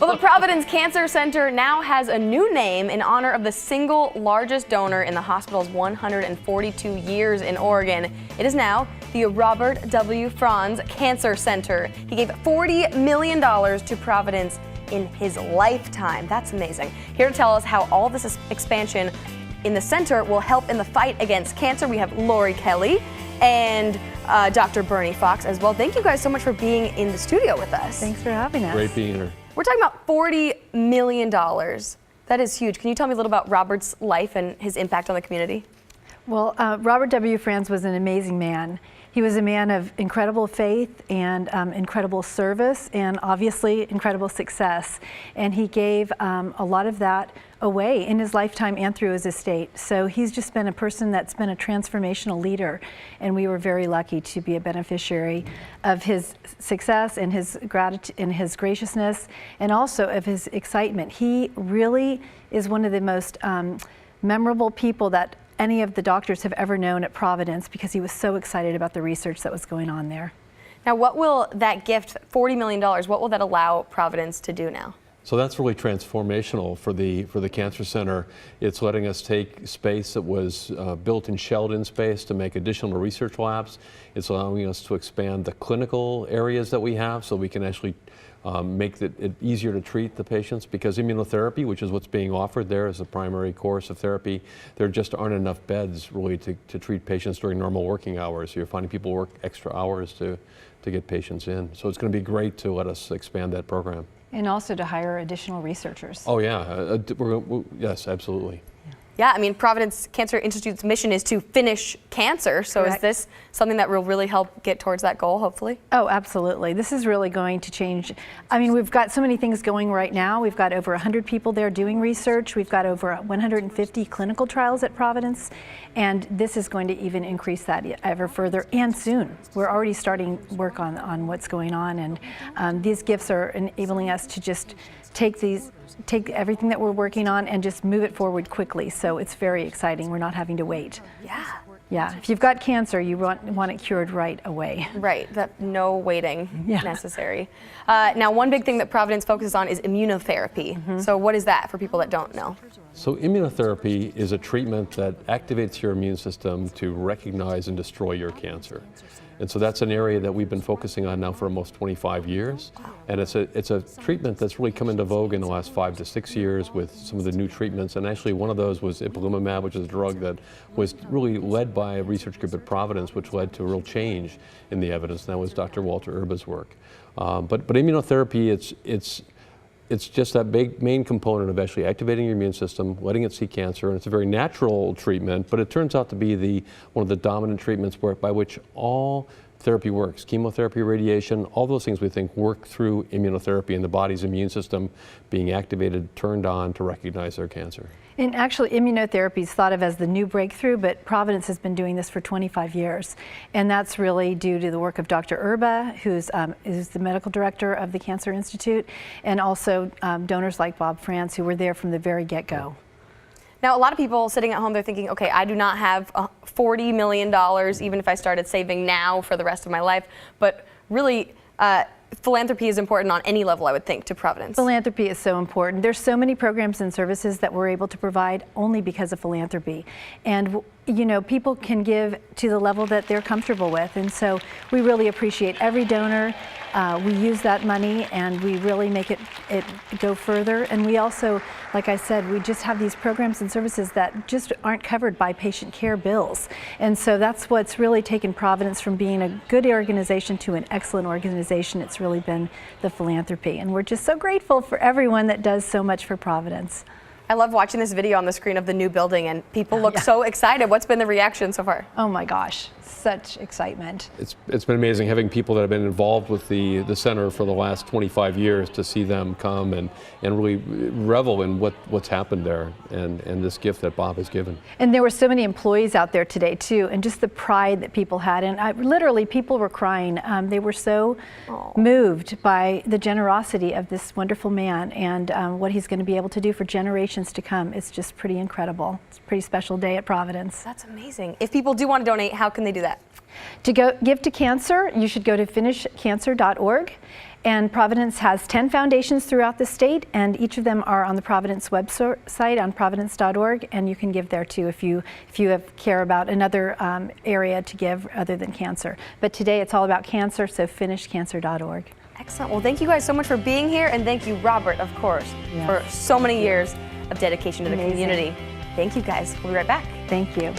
Well, the Providence Cancer Center now has a new name in honor of the single largest donor in the hospital's 142 years in Oregon. It is now the Robert W. Franz Cancer Center. He gave $40 million to Providence in his lifetime. That's amazing. Here to tell us how all this expansion in the center will help in the fight against cancer, we have Laurie Kelley and Dr. Bernie Fox as well. Thank you guys so much for being in the studio with us. Thanks for having us. Great being here. We're talking about $40 million. That is huge. Can you tell me a little about Robert's life and his impact on the community? Well, Robert W. Franz was an amazing man. He was a man of incredible faith and incredible service and obviously incredible success. And he gave a lot of that away in his lifetime and through his estate. So he's just been a person that's been a transformational leader. And we were very lucky to be a beneficiary of his success and his gratitude and his graciousness and also of his excitement. He really is one of the most memorable people that any of the doctors have ever known at Providence because he was so excited about the research that was going on there. Now, what will that gift, $40 million, what will that allow Providence to do now? So that's really transformational for the Cancer Center. It's letting us take space that was built and shelled in space to make additional research labs. It's allowing us to expand the clinical areas that we have so we can actually make it easier to treat the patients, because immunotherapy, which is what's being offered there as the primary course of therapy, there just aren't enough beds really to treat patients during normal working hours. So you're finding people work extra hours to get patients in. So it's going to be great to let us expand that program. And also to hire additional researchers. Oh yeah, yes, absolutely. Yeah, I mean, Providence Cancer Institute's mission is to finish cancer. So Correct. Is this something that will really help get towards that goal, hopefully? Oh, absolutely. This is really going to change. I mean, we've got so many things going right now. We've got over 100 people there doing research. We've got over 150 clinical trials at Providence. And this is going to even increase that ever further and soon. We're already starting work on what's going on. And these gifts are enabling us to just take everything that we're working on and just move it forward quickly. So it's very exciting. We're not having to wait. Yeah. Yeah. If you've got cancer, you want it cured right away. Right. That no waiting necessary. Now, one big thing that Providence focuses on is immunotherapy. Mm-hmm. So what is that for people that don't know? So immunotherapy is a treatment that activates your immune system to recognize and destroy your cancer. And so that's an area that we've been focusing on now for almost 25 years. And it's a treatment that's really come into vogue in the last 5 to 6 years with some of the new treatments. And actually one of those was ipilimumab, which is a drug that was really led by a research group at Providence, which led to a real change in the evidence. And that was Dr. Walter Erba's work. But immunotherapy, it's just that big main component of actually activating your immune system, letting it see cancer, and it's a very natural treatment, but it turns out to be one of the dominant treatments by which all therapy works. Chemotherapy, radiation, all those things we think work through immunotherapy and the body's immune system being activated, turned on to recognize their cancer. And actually, immunotherapy is thought of as the new breakthrough, but Providence has been doing this for 25 years. And that's really due to the work of Dr. Erba, who's the medical director of the Cancer Institute, and also donors like Bob Franz, who were there from the very get-go. Now, a lot of people sitting at home, they're thinking, okay, I do not have $40 million, even if I started saving now for the rest of my life. But really, philanthropy is important on any level, I would think, to Providence. Philanthropy is so important. There's so many programs and services that we're able to provide only because of philanthropy. And you know, people can give to the level that they're comfortable with. And so we really appreciate every donor. We use that money and we really make it go further. And we also, like I said, we just have these programs and services that just aren't covered by patient care bills. And so that's what's really taken Providence from being a good organization to an excellent organization. It's really been the philanthropy. And we're just so grateful for everyone that does so much for Providence. I love watching this video on the screen of the new building, and people look so excited. What's been the reaction so far? Oh my gosh, such excitement. It's been amazing having people that have been involved with the center for the last 25 years to see them come and really revel in what's happened there and this gift that Bob has given. And there were so many employees out there today too, and just the pride that people had. And literally people were crying. They were so moved by the generosity of this wonderful man and what he's going to be able to do for generations to come. It's just pretty incredible. It's a pretty special day at Providence. That's amazing. If people do want to donate, how can they do that? To give to cancer, you should go to FINISHCANCER.org. And Providence has 10 foundations throughout the state, and each of them are on the Providence website on providence.org, and you can give there too if you care about another area to give other than cancer. But today it's all about cancer, so finishcancer.org. Excellent. Well, thank you guys so much for being here, and thank you, Robert, of course, Yes. for so many years of dedication to the Amazing. community. Thank you guys. We'll be right back. Thank you.